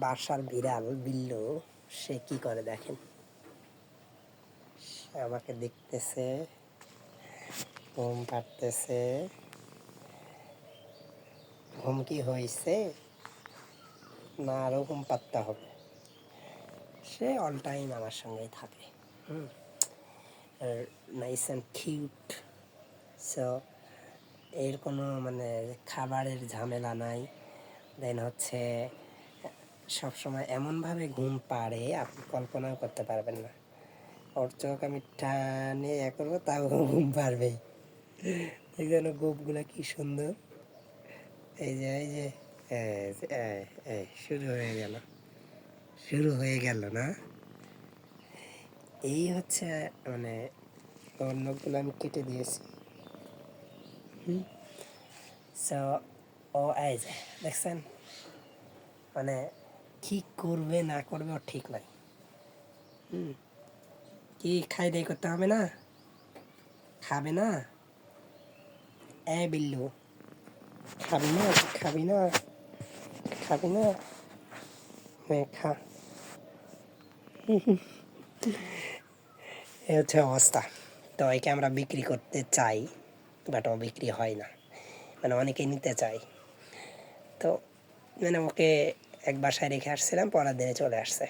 বাসার বিড়াল বিল্লু সে কি করে দেখেন। সে আমাকে দেখতেছে, ঘুম পাড়তেছে। ঘুম কি হয়েছে না আরও ঘুম পাড়তে হবে? সে অল টাইম আমার সঙ্গেই থাকে। Nice and cute. সো এর কোনো মানে খাবারের ঝামেলা নাই। দেন হচ্ছে সবসময় এমনভাবে ঘুম পাড়ে আপনি কল্পনাও করতে পারবেন না। ওর চোখ আমি টানে করবো তাও ঘুম পারবেই। এই যেন গোপগুলা কি সুন্দর। এই যে শুরু হয়ে গেল না। এই হচ্ছে মানে ওর নখগুলো আমি কেটে দিয়েছি। সো ও এই যে দেখছেন মানে কি করবে না করবে ওর ঠিক নাই। কি খাই দাই করতে হবে না? খাবে না? বিল্লু খাবি না? খাবি না? খাবি না? হ্যাঁ খা। এ হচ্ছে অবস্থা। তো একে আমরা বিক্রি করতে চাই, বাট ও বিক্রি হয় না, মানে অনেকেই নিতে চায়। তো মানে ওকে এক বাসায় রেখে আসছিলাম, পরের দিনে চলে আসছে।